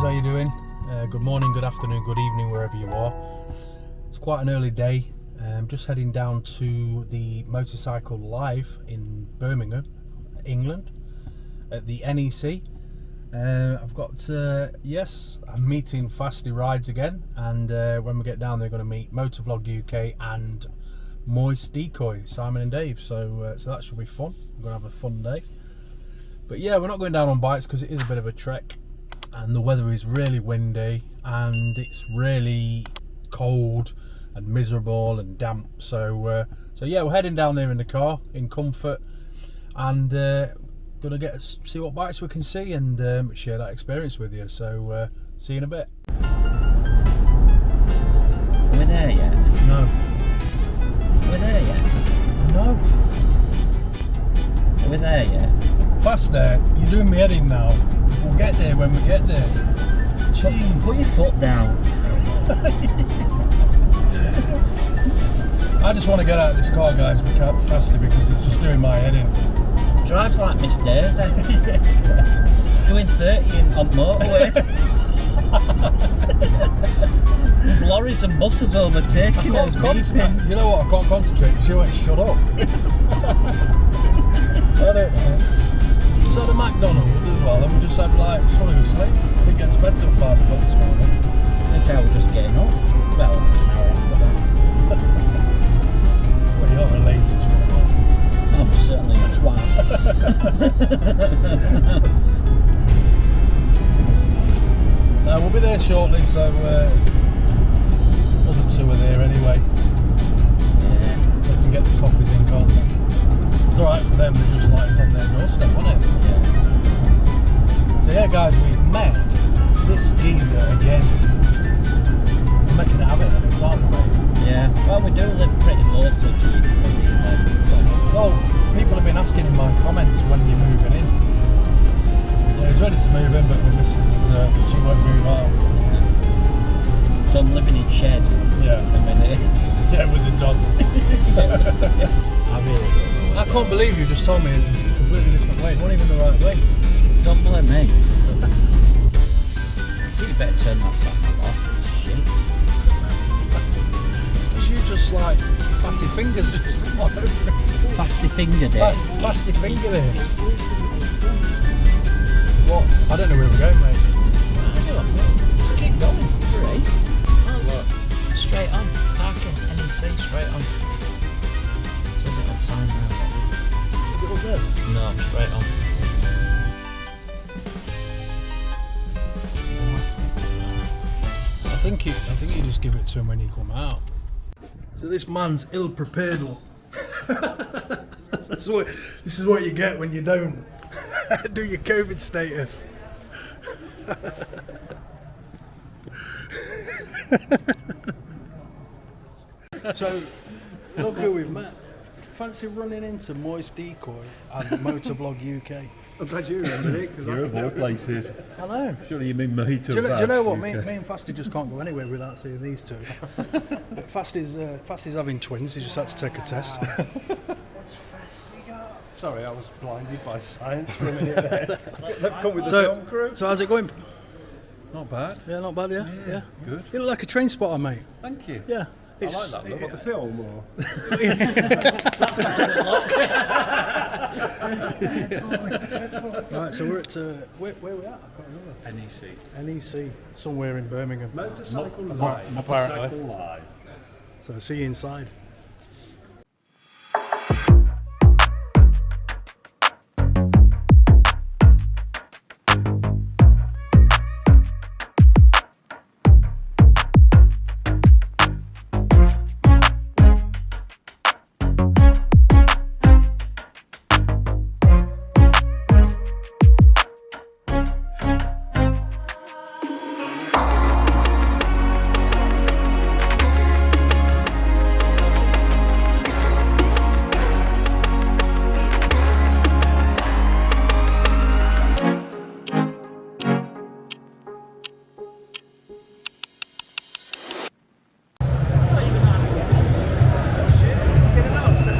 guys, how you doing? Good morning, good afternoon, good evening, wherever you are. It's quite an early day. I'm just heading down to the Motorcycle Live in Birmingham, England, at the NEC. I've got, I'm meeting Fasty Rides again, and when we get down there, we're going to meet Motovlog UK and Moist Decoy, Simon and Dave. So that should be fun. We're going to have a fun day. But yeah, we're not going down on bikes because it is a bit of a trek, and the weather is really windy and it's really cold and miserable and damp. So yeah, we're heading down there in the car in comfort, and gonna see what bikes we can see and share that experience with you. So see you in a bit. Are we there yet? No. Are we there yet? No. Are we there yet? Faster, you're doing me head in now. We'll get there when we get there. Jeez. Put your foot down. I just want to get out of this car, guys, faster, because it's just doing my head in. Drives like Miss Daisy. Yeah. Doing 30 on motorway. There's lorries and buses overtaking us. You know what? I can't concentrate because you won't shut up. I don't know. Just had a McDonald's as well, and we just had just want to go sleep. Didn't get to bed till 5 o'clock this morning. I think I was just getting up. Well, an hour after that. Well, you're a lazy twat, aren't you? I'm certainly a twat. We'll be there shortly, so other two are there anyway. Yeah. They can get the coffees in, can't they? It's alright for them, they're just like it's on their doorstep, isn't it? Yeah. So yeah, guys, we've met this geezer again. We're making a habit of it, aren't we? Yeah. Well, we do live pretty local to each other, you know. Well, people have been asking in my comments when you're moving in. Yeah, he's ready to move in, but my missus she won't move out. Yeah. So I'm living in shed. Yeah. A minute. Yeah, with the dog. I really don't know. I can't believe you just told me in a completely different way. It wasn't even the right way. Don't blame me. I think you better turn that sat-nav off. It's shit. It's because you just like fatty fingers just all over it. Fasty finger day. Fasty finger there. What? I don't know where we're going, mate. I don't know. Just keep going. You're right. Oh look. Straight on. Parking. NEC. Straight on. It says it on sign now. Is it all good? No, straight on. I think you just give it to him when you come out. So this man's ill-prepared. Look. This is what you get when you don't do your COVID status. So look who we've met. Fancy running into Moist Decoy and Motovlog UK. I'm glad you remembered it. You're of all places. I know. Surely you mean me to Do you know what? vouch, Me and Fasty just can't go anywhere without seeing these two. But Fasty's having twins. He just had to take a test. What's Fasty got? Sorry, I was blinded by science for a minute there. They've come with the film crew. So how's it going? Not bad. Yeah, not bad. Yeah. Good. You look like a train spotter, mate. Thank you. Yeah. I like that look. What, the film or? Right, so we're at where are we at? I can't remember. NEC. NEC, somewhere in Birmingham. Motorcycle Right, Live. apparently. Motorcycle Live. So see you inside.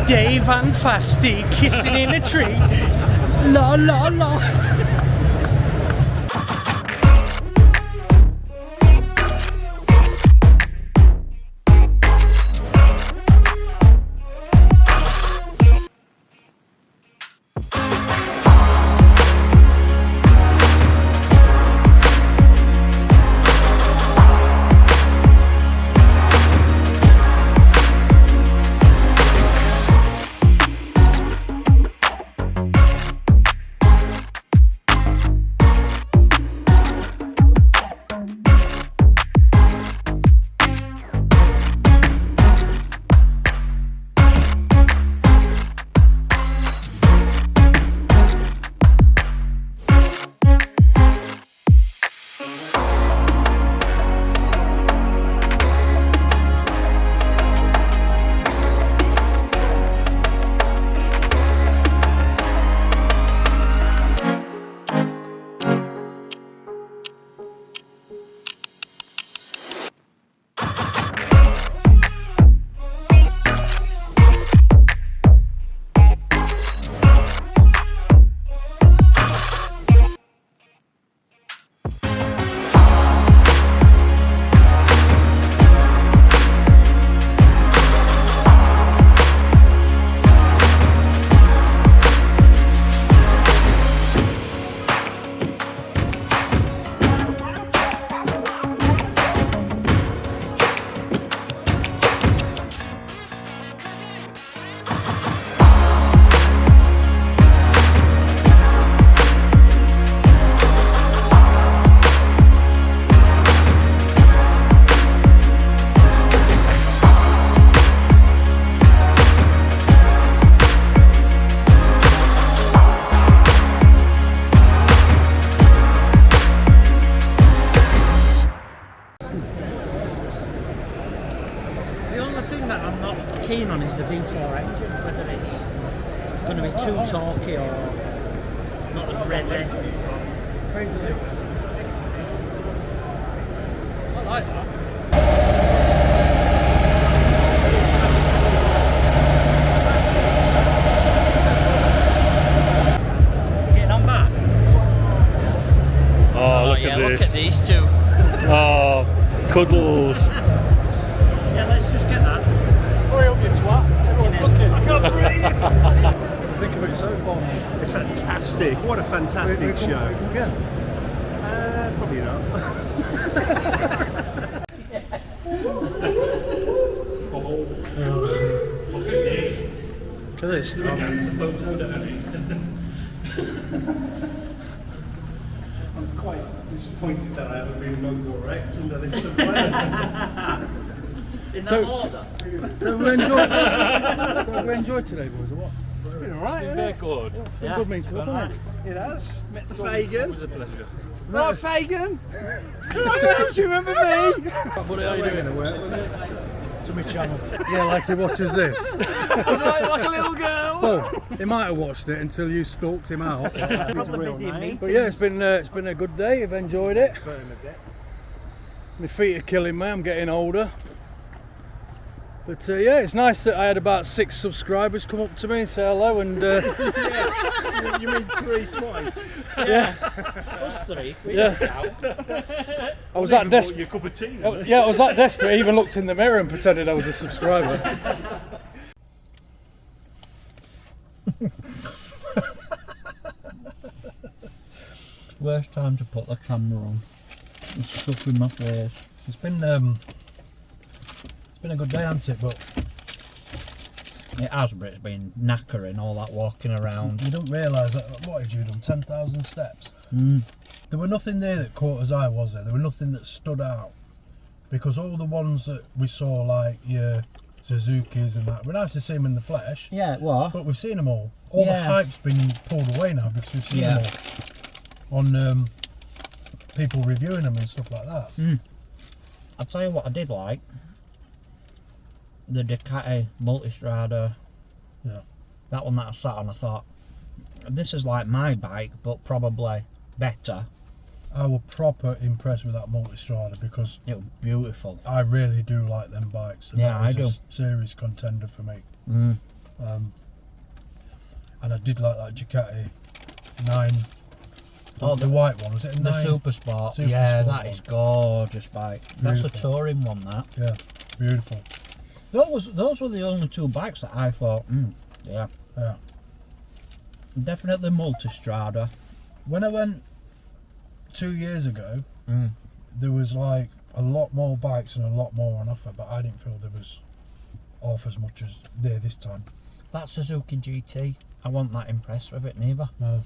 Dave and Fasty kissing in a tree. La la la. going to be too talky or not as ready. Crazy legs. I like that. Getting on back? Oh, look yeah, at this. look at these two. Oh, cuddles. Yeah, let's just get that. Hurry up, you twat. Everyone's looking. I can't breathe. Think of it so far. It's fantastic. What a fantastic show. Again. Probably not. Look at this. It's the photo that I'm quite disappointed that I haven't been mugged or wrecked under this subway. In that order. So we enjoyed today, boys, or what? It's been alright, isn't very it? good. Yeah. Good meeting up, hasn't it? It has. Met the It Fagan. was a pleasure. Right, Fagan. Do you remember me? Buddy, how you doing? To my channel. Yeah, like he watches this. Like a little girl. Well, he might have watched it until you stalked him out. Probably busy in meetings. But yeah, it's been a good day. I've enjoyed it. My feet are killing me. I'm getting older. But yeah, it's nice that I had about 6 subscribers come up to me and say hello. And You mean 3 twice? Yeah. Us three. We Yeah. don't count. I was that desperate. Your cup of tea. Yeah, I was that desperate. I even looked in the mirror and pretended I was a subscriber. Worst time to put the camera on. It's stuck in my face. It's been a good day, hasn't it? But It has, but it's been knackering, all that walking around. you don't realise that. What had you done? 10,000 steps. Mm. There were nothing there that caught us eye, was there? There were nothing that stood out, because all the ones that we saw, like your Suzuki's and that, were nice to see them in the flesh. Yeah, it was. But we've seen them all. All Yeah. the hype's been pulled away now because we've seen Yeah. them all on people reviewing them and stuff like that. I'll tell you what I did like. The Decoy Multistrada. Yeah. That one that I sat on, I thought, this is like my bike, but probably better. I was proper impressed with that Multistrada because It was beautiful. I really do like them bikes. And Yeah, that is I do. a serious contender for me. Mm. And I did like that Ducati 9. Oh, the white one, was it a The 9? Super Sport. Super Yeah, Sport that is one. gorgeous bike. That's a Beautiful. touring one, that. Yeah, beautiful. Those were the only 2 bikes that I thought, yeah. Yeah. Definitely Multistrada. When I went 2 years ago, Mm. there was like a lot more bikes and a lot more on offer, but I didn't feel there was half as much as there this time. That Suzuki GT, I wasn't that impressed with it neither. No.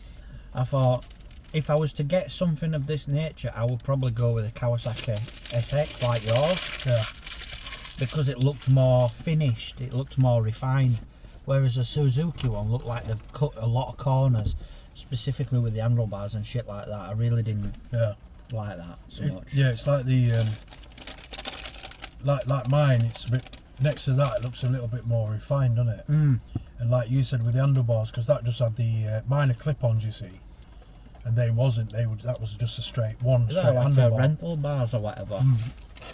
I thought, if I was to get something of this nature, I would probably go with a Kawasaki SX like yours, Yeah. because it looked more finished, it looked more refined, whereas a Suzuki one looked like they've cut a lot of corners, specifically with the handlebars and shit like that. I really didn't Yeah. like that so much. Yeah, it's like the like mine. It's a bit next to that. It looks a little bit more refined, doesn't it? Mm. And like you said with the handlebars, because that just had the minor clip-ons, you see, and they wasn't. That was just a straight one. Is Straight that like a handlebar. rental bars or whatever? Mm.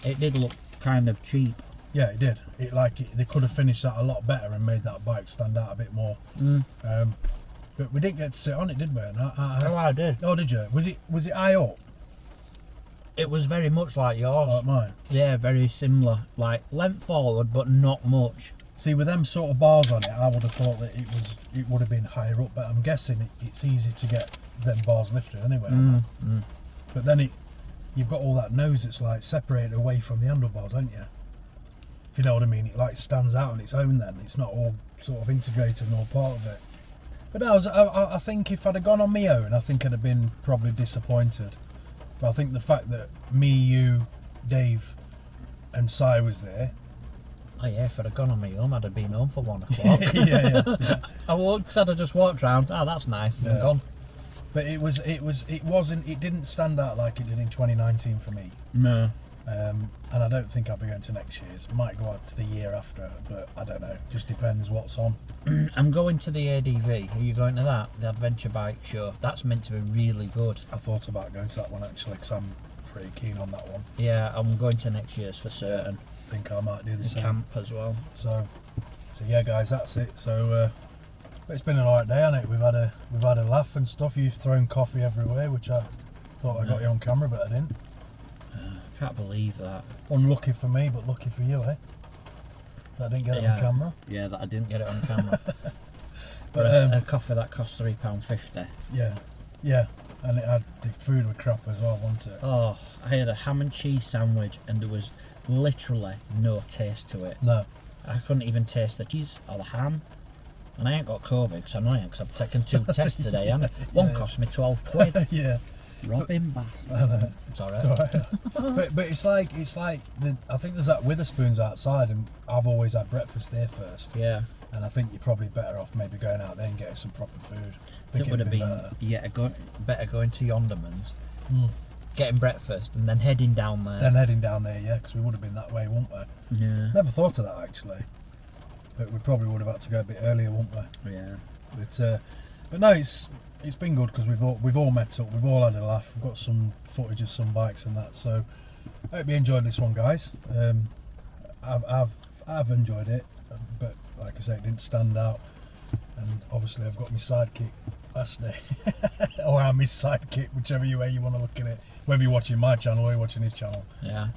It did look kind of cheap. Yeah, it did. They could have finished that a lot better and made that bike stand out a bit more. Mm. But we didn't get to sit on it, did we? And Oh, I did. Oh, did you? Was it high up It was very much like yours. like mine? Yeah, very similar. Like length forward, but not much. See, with them sort of bars on it, I would have thought that it would have been higher up. But I'm guessing it's easy to get them bars lifted anyway. But then you've got all that nose that's like separated away from the handlebars, haven't you? If you know what I mean, it like stands out on its own. Then it's not all sort of integrated and all part of it. But no, I think if I'd have gone on my own, I think I'd have been probably disappointed. But I think the fact that me, you, Dave, and Si was there. Oh yeah, if I'd have gone on my own, I'd have been home for 1 o'clock. yeah. I would, because I'd have just walked round. Oh, that's nice, and Yeah. gone. But it didn't stand out like it did in 2019 for me. No. And I don't think I'll be going to next year's. Might go out to the year after, but I don't know. Just depends what's on. I'm going to the ADV. Are you going to that? The Adventure Bike Show. That's meant to be really good. I thought about going to that one actually, because I'm pretty keen on that one. Yeah, I'm going to next year's for certain. I think I might do the same. Camp as well. So yeah, guys, that's it. So it's been an alright day, hasn't it? We've had a laugh and stuff. You've thrown coffee everywhere, which I thought I got you on camera, but I didn't. Can't believe that. Unlucky for me, but lucky for you, eh? That I didn't get it on camera. Yeah, that I didn't get it on camera. But a coffee that cost £3.50. Yeah, and it had the food was crap as well, wasn't it? Oh, I had a ham and cheese sandwich and there was literally no taste to it. No. I couldn't even taste the cheese or the ham. And I ain't got COVID, because I know I ain't, because I've taken 2 tests today, and one cost me 12 quid. Yeah. Robbing bastard. It's alright. but it's like I think there's that Witherspoons outside, and I've always had breakfast there first. Yeah. And I think you're probably better off maybe going out there and getting some proper food. I think It would have been better. better going to Yonderman's, getting breakfast, and then heading down there. Yeah, because we would have been that way, wouldn't we? Yeah. Never thought of that actually. But we probably would have had to go a bit earlier, wouldn't we? Yeah. But no, it's been good because we've all met up, we've all had a laugh, we've got some footage of some bikes and that. So I hope you enjoyed this one, guys. I've enjoyed it, but like I say, it didn't stand out. And obviously, I've got my sidekick, Fasty, or I'm his sidekick, whichever way you want to look at it. Whether you're watching my channel or you're watching his channel. Yeah.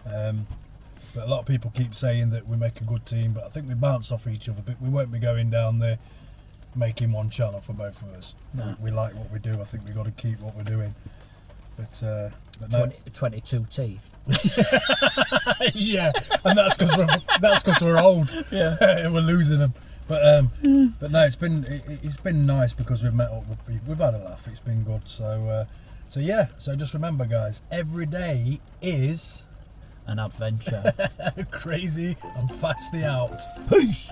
But a lot of people keep saying that we make a good team, but I think we bounce off each other. But we won't be going down there making one channel for both of us. No. We like what we do. I think we've got to keep what we're doing. But no. 22 teeth. Yeah, and that's because we're old. Yeah. We're losing them. But no, it's been nice because we've met up with people. We've had a laugh. It's been good. So yeah. So just remember, guys, every day is An adventure. crazy and Fasty out. Peace.